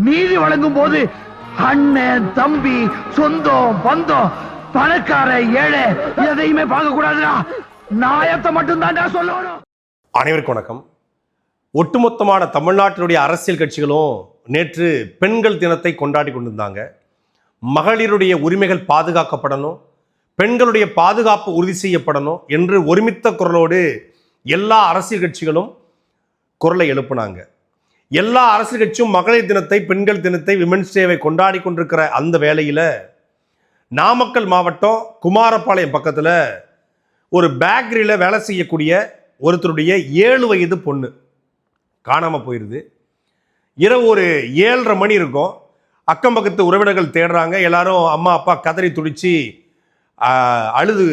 நீதி வழங்கும் போது அண்ணன் தம்பி சொந்தம் பந்தம் பணக்கார ஏழை எதையுமே பார்க்க கூடாதுடா. நாயத்தை மட்டும் தான் சொல்லணும். அனைவருக்கும் வணக்கம். ஒட்டுமொத்தமான தமிழ்நாட்டினுடைய அரசியல் கட்சிகளும் நேற்று பெண்கள் தினத்தை கொண்டாடி கொண்டிருந்தாங்க. மகளிருடைய உரிமைகள் பாதுகாக்கப்படணும், பெண்களுடைய பாதுகாப்பு உறுதி செய்யப்படணும் என்று ஒருமித்த குரலோடு எல்லா அரசியல் கட்சிகளும் குரலை எழுப்பினாங்க. எல்லா அரசியல் கட்சியும் மகளிர் தினத்தை, பெண்கள் தினத்தை, விமென்ஸ் டேவை கொண்டாடி கொண்டிருக்கிற அந்த வேளையில் நாமக்கல் மாவட்டம் குமாரபாளையம் பக்கத்தில் ஒரு பேக்கரியில் வேலை செய்யக்கூடிய ஒருத்தருடைய 7 வயது பொண்ணு காணாமல் போயிடுது. இரவு ஒரு 7:30 மணி இருக்கும். அக்கம் பக்கத்து உறவினர்கள் தேடுறாங்க. எல்லாரும் அம்மா அப்பா கதறி துடிச்சு அழுது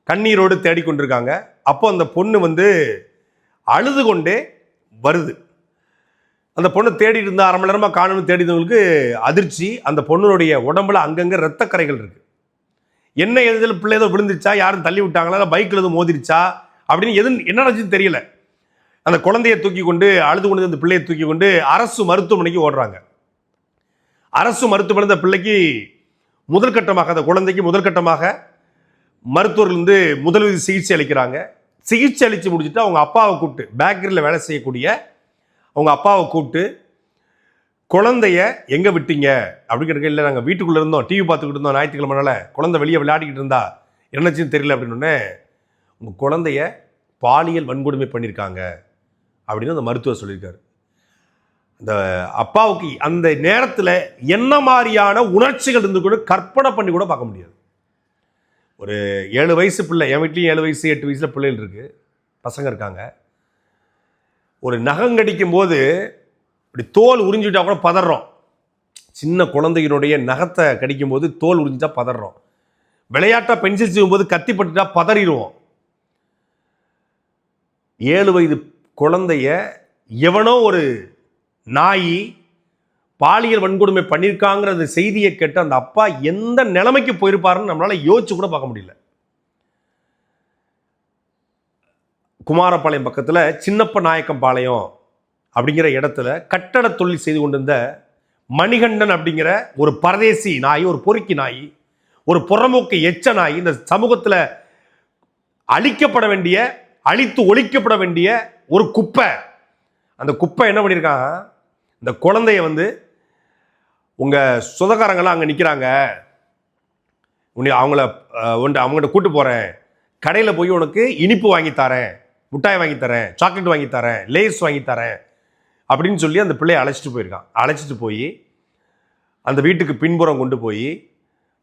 கண்ணீரோடு தேடிக்கொண்டிருக்காங்க. அப்போ அந்த பொண்ணு அழுது கொண்டே வருது. அந்த பொண்ணு தேடி இருந்தா 1/2 மணி நேரமாக காணணும். தேடினவங்களுக்கு அதிர்ச்சி. அந்த பொண்ணுடைய உடம்புல அங்கங்கே இரத்தக்கரைகள் இருக்கு. என்ன எதில் பிள்ளை ஏதோ விழுந்துச்சா, யாரும் தள்ளி விட்டாங்களா, இல்லை பைக்கில் எதுவும் மோதிருச்சா அப்படின்னு என்ன நடந்துச்சுன்னு தெரியல. அந்த குழந்தையை தூக்கி கொண்டு அழுது கொண்டு அந்த பிள்ளையை தூக்கி கொண்டு அரசு மருத்துவமனைக்கு ஓடுறாங்க. அரசு மருத்துவமனை அந்த பிள்ளைக்கு முதற்கட்டமாக, அந்த குழந்தைக்கு முதற்கட்டமாக மருத்துவர்கள் முதலுதவி சிகிச்சை அளிக்கிறாங்க. சிகிச்சை அளித்து முடிச்சுட்டு அவங்க அப்பாவை கூப்பிட்டு, பேக்கரியில் வேலை செய்யக்கூடிய அவங்க அப்பாவை கூப்பிட்டு, குழந்தைய எங்கே விட்டீங்க அப்படின்னு கேட்க, இல்லை நாங்கள் வீட்டுக்குள்ளே இருந்தோம், டிவி பார்த்துக்கிட்டு இருந்தோம், ஞாயிற்றுக்கிழமைனால குழந்தை வெளியே விளையாடிக்கிட்டு இருந்தா என்னச்சுன்னு தெரியல அப்படின்னு. உங்கள் குழந்தைய பாலியல் வன்கொடுமை பண்ணியிருக்காங்க அப்படின்னு அந்த மருத்துவர் சொல்லியிருக்காரு. அந்த அப்பாவுக்கு அந்த நேரத்தில் என்ன மாதிரியான உணர்ச்சிகள் இருந்து கூட கற்பனை பண்ணி கூட பார்க்க முடியாது. ஒரு 7 வயசு பிள்ளை, என் வீட்லேயும் 7 வயசு 8 வயசில் பிள்ளைகள் இருக்குது, பசங்க இருக்காங்க. ஒரு நகங்கடிக்கும் போது இப்படி தோல் உறிஞ்சிட்டா கூட பதறோம். சின்ன குழந்தையினுடைய நகத்தை கடிக்கும் போது தோல் உறிஞ்சிட்டா பதறோம். விளையாட்டா பென்சில் செய்யும்போது கத்தி பட்டுட்டா பதறிடுவோம். 7 வயது குழந்தைய எவனோ ஒரு நாய் பாலியல் வன்கொடுமை பண்ணியிருக்காங்கிற அந்த செய்தியை கேட்டு அந்த அப்பா எந்த நிலைமைக்கு போயிருப்பாருன்னு நம்மளால யோசிச்சு கூட பார்க்க முடியல. குமாரபாளையம் பக்கத்தில் சின்னப்ப நாயக்கம் பாளையம் அப்படிங்கிற இடத்துல கட்டட தொழில் செய்து கொண்டிருந்த மணிகண்டன் அப்படிங்கிற ஒரு பரதேசி நாய், ஒரு பொறுக்கி நாய், ஒரு புறம்போக்கு எச்ச நாய், இந்த சமூகத்தில் அழிக்கப்பட வேண்டிய, அழித்து ஒழிக்கப்பட வேண்டிய ஒரு குப்பை. அந்த குப்பை என்ன பண்ணியிருக்கான், இந்த குழந்தைய உங்கள் சொந்தக்காரங்களாம் அங்கே நிற்கிறாங்க, அவங்கள்ட்ட கூட்டு போகிறேன், கடையில் போய் உனக்கு இனிப்பு வாங்கி தரேன், மிட்டாய் வாங்கி தரேன், சாக்லேட் வாங்கி தரேன், லேஸ் வாங்கி தரேன் அப்படின்னு சொல்லி அந்த பிள்ளையை அழைச்சிட்டு போயிருக்கான். அழைச்சிட்டு போய் அந்த வீட்டுக்கு பின்புறம் கொண்டு போய்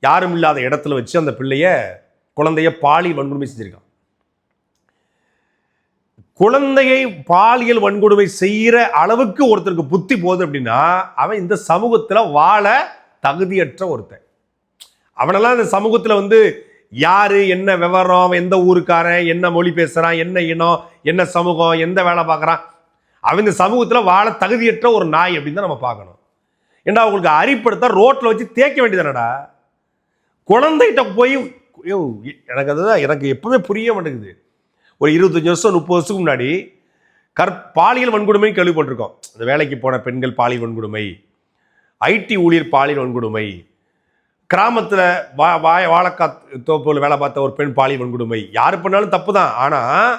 யாரும் இல்லாத இடத்துல வச்சு அந்த குழந்தைய பாலியல் வன்கொடுமை செஞ்சிருக்கான். குழந்தையை பாலியல் வன்கொடுமை செய்கிற அளவுக்கு ஒருத்தருக்கு புத்தி போகுது அப்படின்னா அவன் இந்த சமூகத்தில் வாழ தகுதியற்ற ஒருத்தன். அவனெல்லாம் இந்த சமூகத்தில் யாரு, என்ன விவரம், எந்த ஊருக்காரன், என்ன மொழி பேசுகிறான், என்ன இனம், என்ன சமூகம், எந்த வேலை பார்க்குறான், அவன் இந்த சமூகத்தில் வாழ தகுதியற்ற ஒரு நாய் அப்படின்னு தான் நம்ம பார்க்கணும். ஏன்னா அவங்களுக்கு அரிப்படுத்த ரோட்டில் வச்சு தேய்க்க வேண்டியதானடா. குழந்தைகிட்ட போய் எனக்கு எப்பவுமே புரிய மாட்டேங்குது. ஒரு 25 வருஷம் 30 வருஷத்துக்கு முன்னாடி பாலியல் வன்கொடுமை கேள்விப்பட்டிருக்கோம். அந்த வேலைக்கு போன பெண்கள் பாலியல் வன்கொடுமை, ஐடி ஊழியர் பாலியல் வன்கொடுமை, கிராமத்தில் வாழைக்கா தோப்பில் வேலை பார்த்த ஒரு பெண் பாலியல் வன்கொடுமை. யார் பண்ணாலும் தப்பு தான். ஆனால்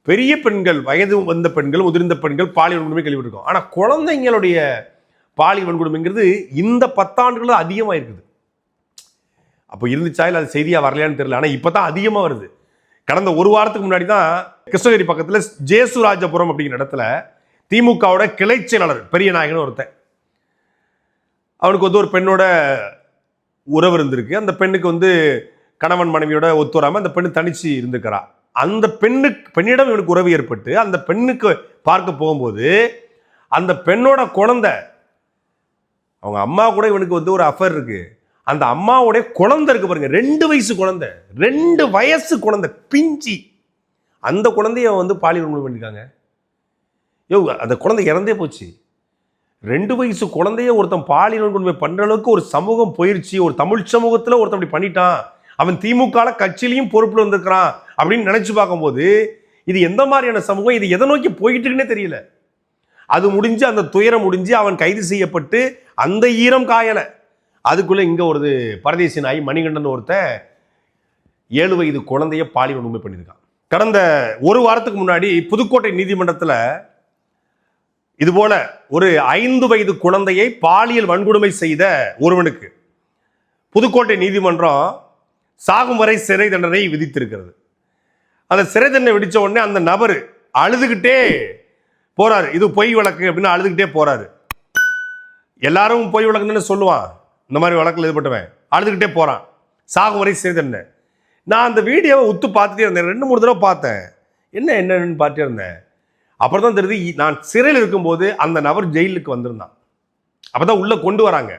பெரிய பெண்கள், வயது வந்த பெண்கள், முதிர்ந்த பெண்கள் பாலியல் வன்கொடுமை கேள்விப்பட்டிருக்கோம். ஆனால் குழந்தைங்களுடைய பாலியல் வன்கொடுமைங்கிறது இந்த 10 ஆண்டுகளில் அதிகமாக இருக்குது. அப்போ இருந்துச்சா இல்லை அது செய்தியாக வரலையான்னு தெரியல. ஆனால் இப்போ தான் அதிகமாக வருது. கடந்த ஒரு வாரத்துக்கு முன்னாடி தான் கிருஷ்ணகிரி பக்கத்தில் ஜேசுராஜபுரம் அப்படிங்கிற இடத்துல திமுகவோட கிளை செயலாளர் பெரிய நாயகன் ஒருத்தன், அவனுக்கு ஒரு பெண்ணோட உறவு இருந்திருக்கு. அந்த பெண்ணுக்கு கணவன் மனைவியோட ஒத்து வராமல் அந்த பெண்ணு தனிச்சு இருந்திருக்கிறா. அந்த பெண்ணிடம் இவனுக்கு உறவு ஏற்பட்டு அந்த பெண்ணுக்கு பார்க்க போகும்போது அந்த பெண்ணோட குழந்தை, அவங்க அம்மா கூட இவனுக்கு ஒரு அஃபேர் இருக்கு. அந்த அம்மாவுடைய குழந்தை இருக்கு பாருங்க, 2 வயசு குழந்தை, 2 வயசு குழந்தை, பிஞ்சி. அந்த குழந்தைய பாலியல் வன்கொடுமை பண்ணிருக்காங்க. அந்த குழந்தை இறந்தே போச்சு. 2 வயசு குழந்தைய ஒருத்தன் பாலியல் வன்கொடுமை பண்ற அளவுக்கு ஒரு சமூகம் போயிருச்சு. ஒரு தமிழ் சமூகத்தில் ஒருத்தன் அப்படி பண்ணிட்டான், அவன் திமுக கட்சியிலையும் பொறுப்புல வந்திருக்கிறான் அப்படின்னு நினைச்சு பார்க்கும்போது இது எந்த மாதிரியான சமூகம், இது எதை நோக்கி போயிட்டு இருக்குன்னே தெரியல. அது முடிஞ்சு அந்த துயரம் முடிஞ்சு அவன் கைது செய்யப்பட்டு அந்த ஈரம் காயலை. அதுக்குள்ள இங்க ஒரு பரதேசி நாய் மணிகண்டன் ஒருத்தன் 7 வயது குழந்தைய பாலியல் வன்கொடுமை பண்ணியிருக்கான். கடந்த ஒரு வாரத்துக்கு முன்னாடி புதுக்கோட்டை நீதிமன்றத்தில் இதுபோல ஒரு 5 வயது குழந்தையை பாலியல் வன்கொடுமை செய்த ஒருவனுக்கு புதுக்கோட்டை நீதிமன்றம் சாகும் வரை சிறை தண்டனை விதித்திருக்கிறது. அந்த சிறை தண்டனை விதிச்ச உடனே அந்த நபர் அழுதுகிட்டே போறாரு. இது பொய் வழக்கு அப்படின்னு அழுதுகிட்டே போறாரு. எல்லாரும் பொய் வழக்குன்னு சொல்லுவான். இந்த மாதிரி வழக்கில் ஈடுபட்டவன் அழுதுகிட்டே போறான். சாகும் வரை சிறை தண்டனை. நான் அந்த வீடியோவை உத்து பார்த்துட்டே இருந்தேன். 2-3 தடவை பார்த்தேன். என்னன்னு பார்த்துட்டே இருந்தேன். அப்புறம் தான் தெரியுது, நான் சிறையில் இருக்கும்போது அந்த நபர் ஜெயிலுக்கு வந்திருந்தான். அப்பதான் உள்ள கொண்டு வராங்க.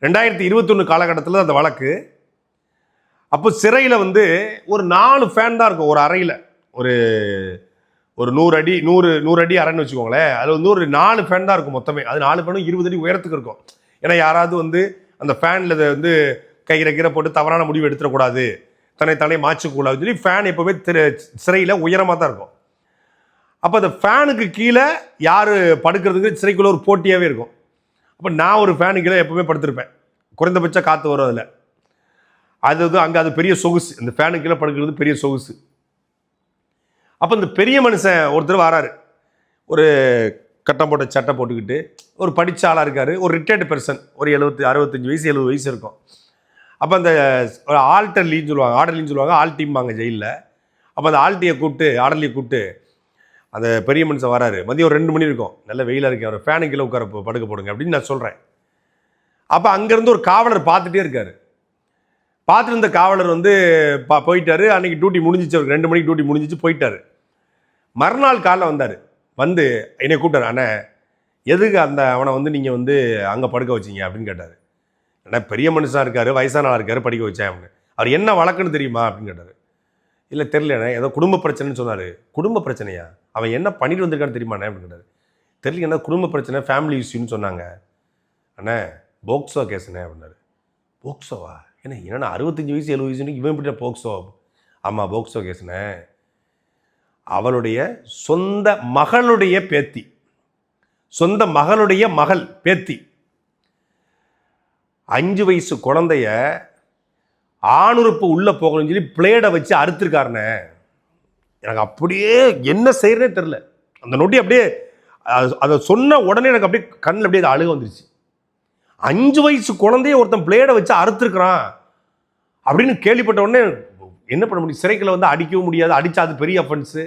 2021 காலகட்டத்தில் அந்த வழக்கு. அப்போ சிறையில் ஒரு 4 ஃபேன் தான் இருக்கும் ஒரு அறையில். ஒரு 100 அடி அறைன்னு வச்சுக்கோங்களேன். அதில் ஒரு 4 ஃபேன் தான் இருக்கும் மொத்தமே. அது 4 ஃபேனும் 20 அடி உயரத்துக்கு இருக்கும். ஏன்னா யாராவது அந்த ஃபேனில் கீரை போட்டு தவறான முடிவு எடுத்துடக்கூடாது, தன்னை மாற்றக்கூடாதுன்னு சொல்லி ஃபேன் எப்போவுமே சிறையில் உயரமாக தான் இருக்கும். அப்போ அந்த ஃபேனுக்கு கீழே யார் படுக்கிறதுக்கு சிறைக்குள்ள ஒரு போட்டியாகவே இருக்கும். அப்போ நான் ஒரு ஃபேனுக்கு கீழே எப்போவுமே படுத்திருப்பேன். குறைந்தபட்ச காற்று வரும் அதில். அங்கே அது பெரிய சொகுசு. இந்த ஃபேனுக்கு கீழே படுக்கிறது பெரிய சொகுசு. அப்போ இந்த பெரிய மனுஷன் ஒருத்தர் வராரு. ஒரு கட்டம் போட்ட சட்டை போட்டுக்கிட்டு ஒரு படித்த ஆளாக இருக்கார். ஒரு ரிட்டையர்டு பெர்சன். ஒரு 65 வயசு 70 வயசு இருக்கும். அப்போ அந்த ஆர்டர்லின்னு சொல்லுவாங்க. ஆல் டீம்பாங்க ஜெயிலில். அப்போ அந்த ஆர்டர்லியை கூப்பிட்டு அந்த பெரிய மனுஷன் வராரு. மதியம் ஒரு 2 மணி இருக்கும். நல்ல வெயிலாக இருக்கு, அவர் ஃபேனுக்கு கீழே உட்கார படுக்க போடுங்க அப்படின்னு நான் சொல்கிறேன். அப்போ அங்கேருந்து ஒரு காவலர் பார்த்துட்டே இருக்காரு. பார்த்துட்டு இருந்த காவலர் போயிட்டாரு. அன்னைக்கு டியூட்டி முடிஞ்சிச்சு. அவருக்கு 2 மணிக்கு டியூட்டி முடிஞ்சிச்சு, போயிட்டாரு. மறுநாள் காலைல வந்தார். என்னை கூப்பிட்டாரு. அண்ணே, எதுக்கு அவனை நீங்கள் அங்கே படுக்க வச்சிங்க அப்படின்னு கேட்டார். ஏன்னா பெரிய மனுஷனாக இருக்கார், வயசான ஆளாக இருக்கார், படிக்க வச்சேன் அப்படின்னு. அவர் என்ன வழக்குன்னு தெரியுமா அப்படின்னு கேட்டார். இல்லை தெரியலண்ணே, ஏதோ குடும்ப பிரச்சனைன்னு சொன்னார். குடும்ப பிரச்சனையா? அவன் என்ன பண்ணிட்டு வந்திருக்கான்னு தெரியுமாண்ணே அப்படின்னு கேட்டார். தெரியல, என்ன குடும்ப பிரச்சனை, ஃபேமிலி இஷ்யூன்னு சொன்னாங்க. அண்ணே போக்சோ கேஸுண்ணே அப்படின்னாரு. போக்சோவா? ஏன்னா 65 வயசு 70 வயசுன்னு இவன் இப்படி போக்சோ? ஆமாம் போக்சோ கேஸுண்ணே. அவளுடைய சொந்த மகளுடைய பேத்தி, சொந்த மகளுடைய மகள் பேத்தி 5 வயசு குழந்தைய ஆணுறுப்பு உள்ள போகணும்னு சொல்லி பிளேடை வச்சு அறுத்திருக்காருண்ணே. எனக்கு அப்படியே என்ன செய்யறதே தெரியல. அந்த நொட்டி அப்படியே அதை சொன்ன உடனே எனக்கு அப்படியே கண்ணில் அப்படியே அழுக வந்துருச்சு. 5 வயசு குழந்தைய ஒருத்தன் பிளேடை வச்சு அறுத்திருக்கிறான் அப்படின்னு கேள்விப்பட்ட உடனே என்ன பண்ண முடியும்? சிறைக்குள்ள அடிக்கவும் முடியாது, அடிச்சா அது பெரிய அஃபென்ஸு,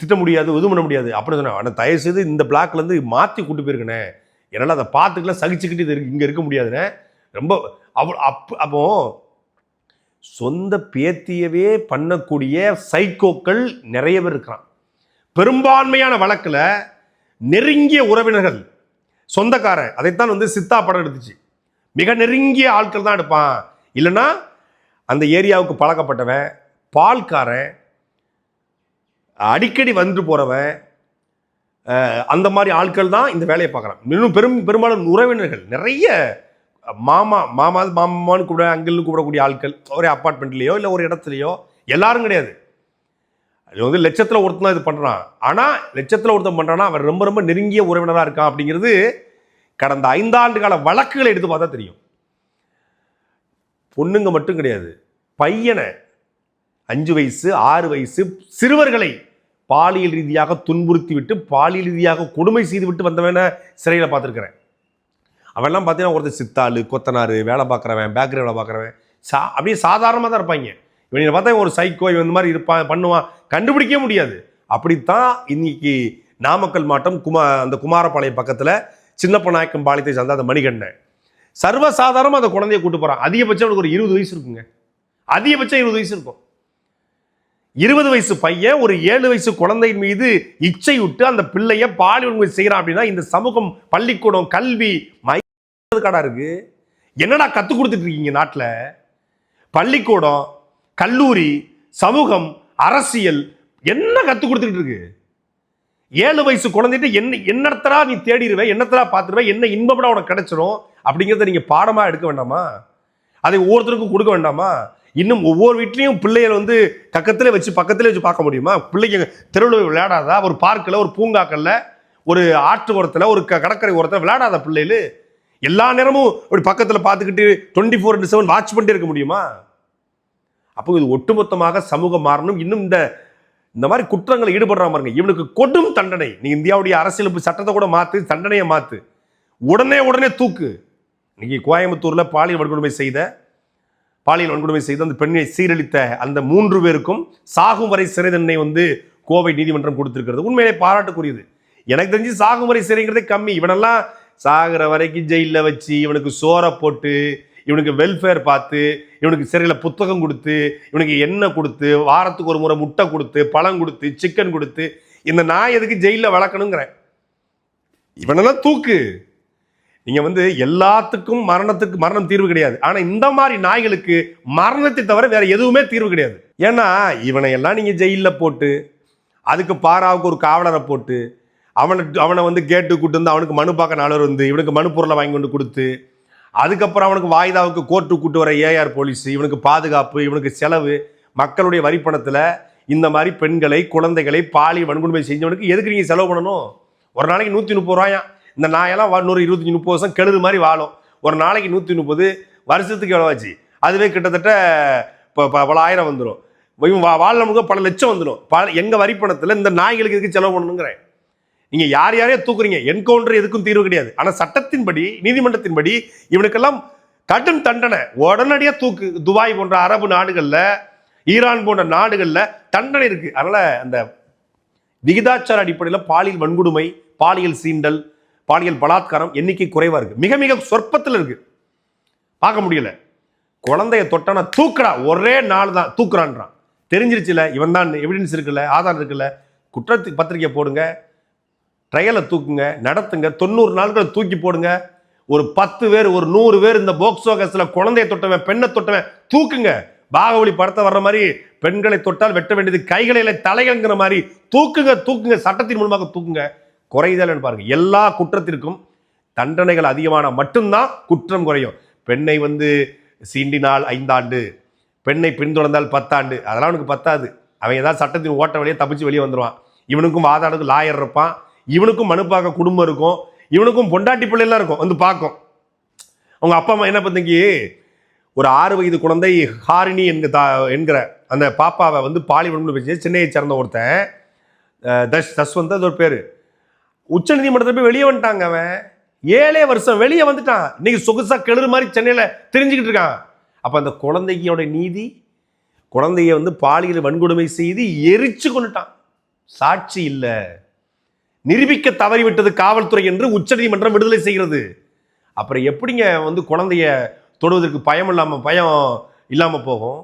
திட்ட முடியாது, எதுவும் பண்ண முடியாது. அப்படி சொன்னேன். ஆனால் தயவுசெய்து இந்த பிளாக்லேருந்து மாற்றி கூட்டு போயிருக்கேனே, என்னால் அதை பார்த்துக்கலாம் சகிச்சுக்கிட்டு இது இங்கே இருக்க முடியாதுண்ணே. ரொம்ப அப்போ சொந்த பேத்தியவே பண்ணக்கூடிய சைக்கோக்கள் நிறைய பேர் இருக்கிறான். பெரும்பான்மையான வழக்கில் நெருங்கிய உறவினர்கள், சொந்தக்காரன், அதைத்தான் சித்தா படம் எடுத்துச்சு. மிக நெருங்கிய ஆட்கள் தான் எடுப்பான். இல்லைன்னா அந்த ஏரியாவுக்கு பழக்கப்பட்டவன், பால்காரன், அடிக்கடி வந்து போகிறவன், அந்த மாதிரி ஆட்கள் தான் இந்த வேலையை பார்க்குறான். இன்னும் பெரும்பாலும் உறவினர்கள், நிறைய மாமான்னு கூட அங்கிள்னு கூப்பிடக்கூடிய ஆட்கள், ஒரு அப்பார்ட்மெண்ட்லேயோ இல்லை ஒரு இடத்துலையோ, எல்லாரும் கிடையாது. அது லட்சத்தில் ஒருத்தன் இது பண்ணுறான். ஆனால் லட்சத்தில் ஒருத்தன் பண்ணுறான்னா அவன் ரொம்ப ரொம்ப நெருங்கிய உறவினராக இருக்கான் அப்படிங்கிறது கடந்த 5 ஆண்டு கால வழக்குகளை எடுத்து பார்த்தா தெரியும். பொண்ணுங்க மட்டும் கிடையாது, பையனை 5 வயசு 6 வயசு சிறுவர்களை பாலியல் ரீதியாக துன்புறுத்தி விட்டு, பாலியல் ரீதியாக கொடுமை செய்து விட்டு வந்தவன சிறையில் பார்த்துருக்கிறேன். அவெல்லாம் பார்த்தீங்கன்னா ஒருத்தர் சித்தாளு, கொத்தனார், வேலை பார்க்குறவன், பேக்கரி வேலை பார்க்குறவன், அப்படியே சாதாரணமாக தான் இருப்பாங்க. இவனை பார்த்தா ஒரு சைக்கோ, இவன் இந்த மாதிரி இருப்பான், பண்ணுவான், கண்டுபிடிக்கவே முடியாது. அப்படித்தான் இன்னைக்கு நாமக்கல் மாவட்டம் அந்த குமாரபாளையம் பக்கத்தில் சின்னப்பநாயக்கம் பாளையத்தை சார்ந்த அந்த மணிகண்டன் சர்வசாதாரணமாக அந்த குழந்தைய கூட்டு போகிறான். அதிகபட்சம் அவனுக்கு ஒரு 20 வயசு இருக்குங்க. அதிகபட்சம் 20 வயசு இருக்கும். 20 வயசு பையன் ஒரு 7 வயசு குழந்தையின் மீது இச்சை விட்டு அந்த பிள்ளைய பாலியல் செய்யறான் அப்படின்னா இந்த சமூகம், பள்ளிக்கூடம், கல்வி கடா இருக்கு. என்னடா கத்து கொடுத்துட்டு இருக்கீங்க நாட்டில்? பள்ளிக்கூடம், கல்லூரி, சமூகம், அரசியல் என்ன கத்து கொடுத்துட்டு இருக்கு? 7 வயசு குழந்தைட்டு என்னத்தரா நீ தேடிடுவே, என்னத்தரா பார்த்துருவே, என்ன இன்பப்பட உனக்கு கிடைச்சிடும் அப்படிங்கிறத நீங்க பாடமா எடுக்க வேண்டாமா? அதை ஒவ்வொருத்தருக்கும் கொடுக்க வேண்டாமா? இன்னும் ஒவ்வொரு வீட்லையும் பிள்ளைகள் வந்து பக்கத்திலே வச்சு பார்க்க முடியுமா? பிள்ளைங்க தெருவில் விளையாடாதா? ஒரு பார்க்கில், ஒரு பூங்காக்கல்ல, ஒரு ஆற்று ஓரத்தில், ஒரு கடற்கரை ஓரத்தில் விளையாடாத பிள்ளைகள் எல்லா நேரமும் அப்படி பக்கத்தில் பார்த்துக்கிட்டு 24/7 வாட்ச் பண்ணிட்டு இருக்க முடியுமா? அப்போ இது ஒட்டுமொத்தமாக சமூகம் மாறணும். இன்னும் இந்த மாதிரி குற்றங்களை ஈடுபடுற பாருங்க, இவனுக்கு கொடும் தண்டனை. நீ இந்தியாவுடைய அரசியலமைப்பு சட்டத்தை கூட மாத்து, தண்டனையை மாத்து, உடனே தூக்கு. இன்னைக்கு கோயம்புத்தூர்ல பாலியல் வன்கொடுமை செய்த அந்த பெண்ணை சீரழித்த அந்த 3 பேருக்கும் சாகும் வரை சிறை தண்டனை வந்து கோவை நீதிமன்றம் கொடுத்திருக்கிறது. உண்மையிலே பாராட்டுக்குரியது. எனக்கு தெரிஞ்சு சாகும் வரை சிறைங்கிறதே கம்மி. இவனெல்லாம் சாகிற வரைக்கும் ஜெயிலில் வச்சு இவனுக்கு சோறை போட்டு, இவனுக்கு வெல்ஃபேர் பார்த்து, இவனுக்கு சிறையில் புத்தகம் கொடுத்து, இவனுக்கு எண்ணெய் கொடுத்து, வாரத்துக்கு ஒரு முறை முட்டை கொடுத்து, பழம் கொடுத்து, சிக்கன் கொடுத்து, இந்த நாய் எதுக்கு ஜெயிலில் வளர்க்கணுங்கிறேன். இவனெல்லாம் தூக்கு. நீங்க வந்து எல்லாத்துக்கும் மரணம் தீர்வு கிடையாது. ஆனா இந்த மாதிரி நாய்களுக்கு மரணத்தை தவிர வேற எதுவுமே தீர்வு கிடையாது. ஏன்னா இவனை எல்லாம் நீங்க ஜெயில போட்டு, அதுக்கு பாராவுக்கு ஒரு காவலரை போட்டு, அவனை வந்து கேட்டு கூட்டு வந்து அவனுக்கு மனு பார்க்க நாளர் வந்து இவனுக்கு மனு பொருளை வாங்கி கொண்டு கொடுத்து, அதுக்கப்புறம் அவனுக்கு வாய்தாவுக்கு கோர்ட்டு கூட்டு வர ஏஆர் போலீஸ், இவனுக்கு பாதுகாப்பு, இவனுக்கு செலவு, மக்களுடைய வரிப்பணத்தில் இந்த மாதிரி பெண்களை, குழந்தைகளை பாலியல் வன்கொடுமை செஞ்சவனுக்கு எதுக்கு நீங்கள் செலவு பண்ணணும்? ஒரு நாளைக்கு 130 ரூபாயா? இந்த நாயெல்லாம் 125-30 வருஷம் கெழுது மாதிரி வாழும். ஒரு நாளைக்கு 130, வருஷத்துக்கு எவ்வளோ ஆச்சு? அதுவே கிட்டத்தட்ட பல ஆயிரம் வந்துடும். வாழணுங்க பல லட்சம் வந்துடும். எங்கள் வரிப்பணத்தில் இந்த நாய்களுக்கு எதுக்கு செலவு பண்ணணுங்கிறேன். நீங்க யாரையே தூக்குறீங்க, என்கவுண்டர் எதுக்கும் தீர்வு கிடையாது. ஆனா சட்டத்தின்படி, நீதிமன்றத்தின்படி இவனுக்கெல்லாம் கடும் தண்டனை, உடனடியா தூக்கு. துபாய் போன்ற அரபு நாடுகள்ல, ஈரான் போன்ற நாடுகள்ல தண்டனை இருக்கு. அதனால அந்த விகிதாச்சார அடிப்படையில் பாலியல் வன்கொடுமை, பாலியல் சீண்டல், பாலியல் பலாத்காரம் எண்ணிக்கை குறைவா இருக்கு. மிக மிக சொற்பத்தில் இருக்கு, பார்க்க முடியல. குழந்தைய தொட்டானா தூக்குறா, ஒரே நாள் தான் தூக்குறான்றான். தெரிஞ்சிருச்சுல, இவன் தான் எவிடன்ஸ் இருக்குல்ல, ஆதாரம் இருக்குல்ல, குற்றத்துக்கு பத்திரிக்கை போடுங்க, ட்ரையலை தூக்குங்க, நடத்துங்க, 90 நாட்கள் தூக்கி போடுங்க. ஒரு 10 பேர், ஒரு 100 பேர் இந்த போக்சோ கேஸ்ல குழந்தைய தொட்டவன், பெண்ணை தொட்டவன் தூக்குங்க. பாகவலி படத்தை வர்ற மாதிரி பெண்களை தொட்டால் வெட்ட வேண்டியது கைகளை தலைகள்ங்கிற மாதிரி தூக்குங்க. சட்டத்தின் மூலமாக தூக்குங்க. குறைதல் பாருங்க. எல்லா குற்றத்திற்கும் தண்டனைகள் அதிகமான மட்டும்தான் குற்றம் குறையும். பெண்ணை வந்து சீண்டினால் 5 ஆண்டு, பெண்ணை பின்தொடர்ந்தால் 10 ஆண்டு, அதெல்லாம் அவனுக்கு பத்தாது. அவன் ஏதாவது சட்டத்தின் ஓட்ட வழியே தப்பிச்சு வெளியே வந்துடுவான். இவனுக்கும் வாதாடுக்கு லாயர் இருப்பான், இவனுக்கும் மனு பார்க்க குடும்பம் இருக்கும், இவனுக்கும் பொண்டாட்டி பிள்ளைலாம் இருக்கும் வந்து பார்க்கும். அவங்க அப்பா அம்மா என்ன பண்ணி, ஒரு 6 வயது குழந்தை ஹாரினி என்கிற அந்த பாப்பாவை வந்து பாலியல் வன்கொடுமை செஞ்சு சென்னையை சேர்ந்த ஒருத்தன் தஸ்வந்த், அது ஒரு பேர், உச்ச நீதிமன்றத்தில் போய் வெளியே வந்துட்டாங்க. அவன் 7 வருஷம் வெளியே வந்துட்டான். இன்னைக்கு சொகுசா கெழுறு மாதிரி சென்னையில தெரிஞ்சுக்கிட்டு இருக்கான். அப்ப அந்த குழந்தையோட நீதி, குழந்தைய வந்து பாலியல் வன்கொடுமை செய்து எரிச்சு கொண்டுட்டான். சாட்சி இல்லை, நிரூபிக்க தவறிவிட்டது காவல்துறை என்று உச்ச நீதிமன்றம் விடுதலை செய்கிறது. அப்புறம் எப்படிங்க வந்து குழந்தைய தொடுவதற்கு பயம் இல்லாம போகும்?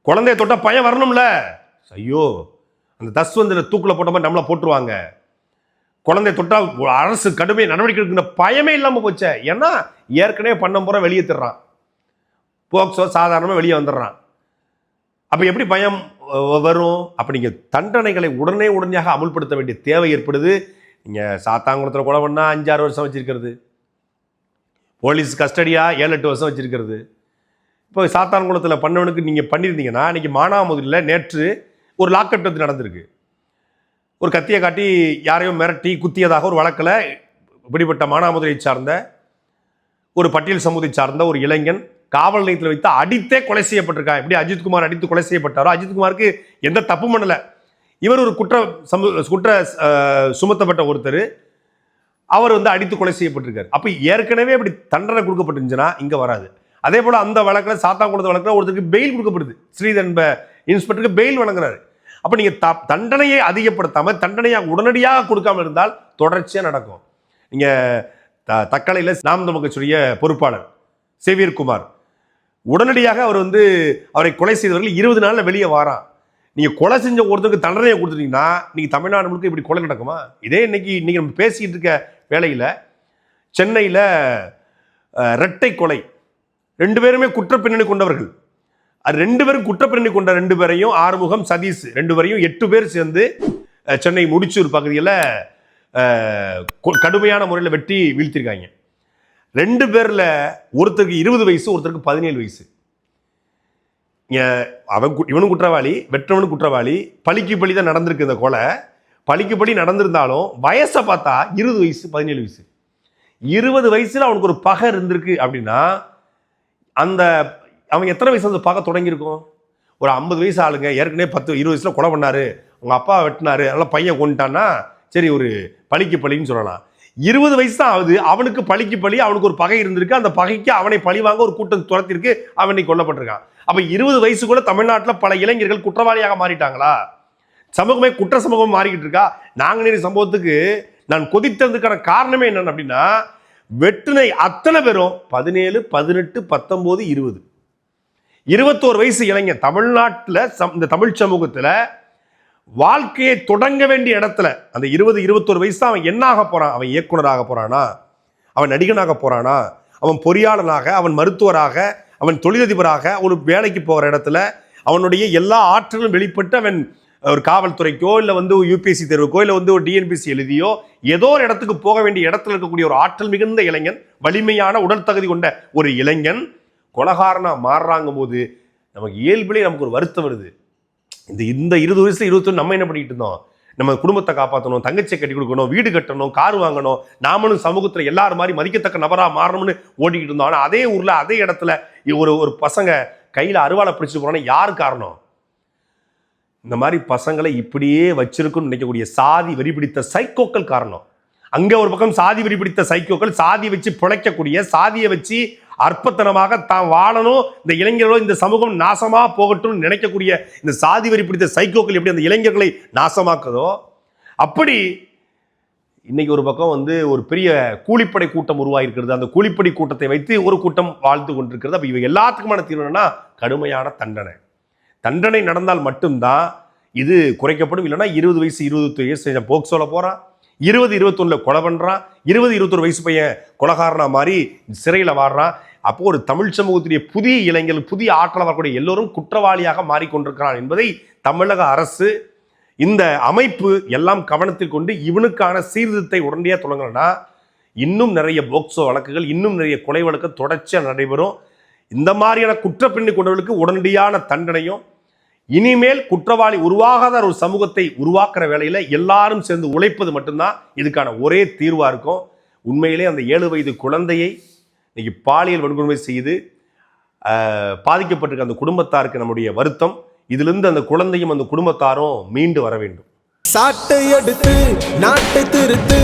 குழந்தைய தொட்டா பயம் வரணும்ல. ஐயோ, அந்த தஸ்வந்தில் தூக்குல போட்ட மாதிரி நம்மளை போட்டுருவாங்க. குழந்தைய தொட்டா அரசு கடுமையை நடவடிக்கை எடுக்கிற பயமே இல்லாம போச்சே. ஏன்னா ஏற்கனவே பண்ண போற வெளியே திடுறான், போக்சோ சாதாரணமா வெளியே வந்துடுறான். அப்ப எப்படி பயம் வரும்? அப்ப நீங்க தண்டனைகளை உடனடியாக அமுல்படுத்த வேண்டிய தேவை ஏற்படுது. நீங்க சாத்தாங்குளத்தில் கொலை பண்ணா 5-6 வருஷம் வச்சிருக்கிறது, போலீஸ் கஸ்டடியா 7-8 வருஷம் வச்சிருக்கிறது. இப்போ சாத்தான்குளத்தில் பண்ணவனுக்கு நீங்க பண்ணியிருந்தீங்கன்னா, இன்னைக்கு மானாமதுரையில் நேற்று ஒரு லாக்அப் டெத் நடந்திருக்கு. ஒரு கத்தியை காட்டி யாரையும் மிரட்டி குத்தியதாக ஒரு வழக்கில் இப்படிப்பட்ட மானாமதுரையை சார்ந்த ஒரு பட்டியல் சமூகத்தை சார்ந்த ஒரு இளைஞன் காவல் நிலையத்தில் வைத்து அடித்தே கொலை செய்யப்பட்டிருக்காங்க. எப்படி அஜித்குமார் அடித்து கொலை செய்யப்பட்டாரோ, அஜித்குமாருக்கு எந்த தப்பு பண்ணல, இவர் ஒரு குற்ற சுமத்தப்பட்ட ஒருத்தர், அவர் வந்து அடித்து கொலை செய்யப்பட்டிருக்காரு. அப்ப ஏற்கனவே இப்படி தண்டனை கொடுக்கப்பட்டிருந்துச்சுன்னா இங்க வராது. அதே போல அந்த வழக்கில், சாத்தான்குளத்து வழக்கில் ஒருத்தருக்கு பெயில் கொடுக்கப்படுது. ஸ்ரீதர் இன்ஸ்பெக்டருக்கு பெயில் வழங்குறாரு. அப்ப நீங்க தண்டனையை அதிகப்படுத்தாம தண்டனையை உடனடியாக கொடுக்காம இருந்தால் தொடர்ச்சியா நடக்கும். நீங்க தக்கலையில் நாம் தமிழ் கட்சியுடைய பொறுப்பாளர் சேவியர்குமார், உடனடியாக அவர் வந்து அவரை கொலை செய்தவர்கள் 20 நாள்ல வெளியே வாரான். நீங்க கொலை செஞ்ச ஒருத்தருக்கு தண்டனையை கொடுத்துட்டீங்கன்னா நீங்க தமிழ்நாடு முழுக்க இப்படி கொலை நடக்குமா? இதே இன்னைக்கு நம்ம பேசிட்டு இருக்க வேளையில சென்னையில இரட்டை கொலை, 2 பேருமே குற்றப்பின்னணி கொண்டவர்கள். அது 2 பேரும் குற்றப்பின்னணி கொண்ட 2 பேரையும், ஆறுமுகம், சதீஷ் 2 பேரையும் 8 பேர் சேர்ந்து சென்னை முடிச்சூர் பகுதியில் கடுமையான முறையில் வெட்டி வீழ்த்திருக்காங்க. 2 பேர்ல ஒருத்தருக்கு 20 வயசு, ஒருத்தருக்கு 17 வயசு. இவனும் குற்றவாளி, வெற்றவனும் குற்றவாளி. பழிக்கு பழி தான் நடந்திருக்கு இந்த கொலை. பழிக்கு பழி நடந்திருந்தாலும் வயசை பார்த்தா 20 வயசு 17 வயசு. 20 வயசுல அவனுக்கு ஒரு பகை இருந்திருக்கு அப்படின்னா அந்த அவன் எத்தனை வயசுல அந்த பகை தொடங்கியிருக்கும்? ஒரு 50 வயசு ஆளுங்க ஏற்கனவே 10-20 வயசுல கொலை பண்ணாரு, அவங்க அப்பா வெட்டினாரு, அதனால பையன் கொண்டுட்டான்னா சரி ஒரு பழிக்கு பழின்னு சொல்லலாம். 20 வயசு தான் ஆகுது, அவனுக்கு பழிக்கு பழி, அவனுக்கு ஒரு பகை இருந்திருக்கு, அந்த பகைக்கு அவனை பழி வாங்க ஒரு கூட்டம் துரத்திருக்கு, அவனை கொல்லப்பட்டிருக்கான். அப்ப 20 வயசுக்குள்ள தமிழ்நாட்டில் பல இளைஞர்கள் குற்றவாளியாக மாறிட்டாங்களா? சமூகமே குற்ற சமூகம் மாறிக்கிட்டு இருக்கா? நாங்குநேரி சம்பவத்துக்கு நான் கொதித்ததுக்கான காரணமே என்னன்னு அப்படின்னா, வெற்றினை அத்தனை பேரும் 17, 18, 19, 20, 21 வயசு இளைஞன் தமிழ்நாட்டில் இந்த தமிழ் சமூகத்துல வாழ்க்கையை தொடங்க வேண்டிய இடத்துல அந்த 20, 21 வயசு தான் அவன் என்ன ஆக போறான்? அவன் இயக்குனராக போறானா, அவன் நடிகனாக போறானா, அவன் பொறியாளனாக, அவன் மருத்துவராக, அவன் தொழிலதிபராக ஒரு வேலைக்கு போகிற இடத்துல அவனுடைய எல்லா ஆற்றலும் வெளிப்பட்டு அவன் ஒரு காவல்துறைக்கோ இல்லை யூபிஎஸ்சி தேர்வுக்கோ இல்லை ஒரு டிஎன்பிசி எழுதியோ ஏதோ ஒரு இடத்துக்கு போக வேண்டிய இடத்துல இருக்கக்கூடிய ஒரு ஆற்றல் மிகுந்த இளைஞன், வலிமையான உடல் தகுதி கொண்ட ஒரு இளைஞன் கொலகாரனா மாறுறாங்க போது நமக்கு இயல்பிலே நமக்கு ஒரு வருத்தம் வருது. இந்த 20 வயசுல 21 நம்ம என்ன பண்ணிட்டு இருந்தோம்? நம்ம குடும்பத்தை காப்பாற்றணும், தங்கச்சியை கட்டி கொடுக்கணும், வீடு கட்டணும், கார் வாங்கணும், நாமளும் சமூகத்தில் எல்லாரும் மாதிரி மதிக்கத்தக்க நபரா மாறணும்னு ஓடிக்கிட்டு இருந்தோம். ஆனால் அதே ஊர்ல அதே இடத்துல ஒரு பசங்க கையில அருவாளை பிடிச்சு போறோம்னா யாரு காரணம்? இந்த மாதிரி பசங்களை இப்படியே வச்சிருக்குன்னு நினைக்கக்கூடிய சாதி வெறி பிடித்த சைக்கோக்கள் காரணம். அங்க ஒரு பக்கம் சாதி வெறி பிடித்த சைக்கோக்கள், சாதியை வச்சு பிழைக்கக்கூடிய, சாதியை வச்சு அற்பத்தனமாக தான் வாழணும், இந்த இளைஞர்களோ இந்த சமூகம் நாசமா போகட்டும் நினைக்கக்கூடிய இந்த சாதி வெறி பிடித்த சைக்கோக்கள் எப்படி அந்த இளைஞர்களை நாசமாக்குதோ அப்படி இன்னைக்கு ஒரு பக்கம் ஒரு பெரிய கூலிப்படை கூட்டம் உருவாகிருக்கிறது. அந்த கூலிப்படை கூட்டத்தை வைத்து ஒரு கூட்டம் வாழ்ந்து கொண்டிருக்கிறது. அப்ப இவை எல்லாத்துக்குமான தீர்வு என்னன்னா கடுமையான தண்டனை நடந்தால் மட்டும்தான் இது குறைக்கப்படும். இல்லைன்னா 20 வயசு 21 வயசு போக்சோல போறான், 20, 21 கொலை பண்றான், 20, 21 வயசு பையன் கொலகாரனா மாதிரி சிறையில வாடுறான். அப்போ ஒரு தமிழ் சமூகத்துடைய புதிய இளைஞர்கள், புதிய ஆற்றல் வரக்கூடிய எல்லோரும் குற்றவாளியாக மாறிக்கொண்டிருக்கிறான் என்பதை தமிழக அரசு, இந்த அமைப்பு எல்லாம் கவனத்தில் கொண்டு இவனுக்கான சீர்திருத்தத்தை உடனடியாக தொடங்கலன்னா இன்னும் நிறைய போக்சோ வழக்குகள், இன்னும் நிறைய கொலை வழக்கு தொடர்ச்சியாக நடைபெறும். இந்த மாதிரியான குற்றப்பின்னி கொண்டவர்களுக்கு உடனடியான தண்டனையும், இனிமேல் குற்றவாளி உருவாகாத ஒரு சமூகத்தை உருவாக்குற வேலையில எல்லாரும் சேர்ந்து உழைப்பது மட்டும்தான் இதுக்கான ஒரே தீர்வா இருக்கும். உண்மையிலே அந்த 7 வயது குழந்தையை இன்னைக்கு பாலியல் வன்கொடுமை செய்து பாதிக்கப்பட்டிருக்க அந்த குடும்பத்தாருக்கு நம்முடைய வருத்தம். இதிலிருந்து அந்த குழந்தையும் அந்த குடும்பத்தாரும் மீண்டு வர வேண்டும். சாட்டை எடுத்து நாட்டை திருத்து.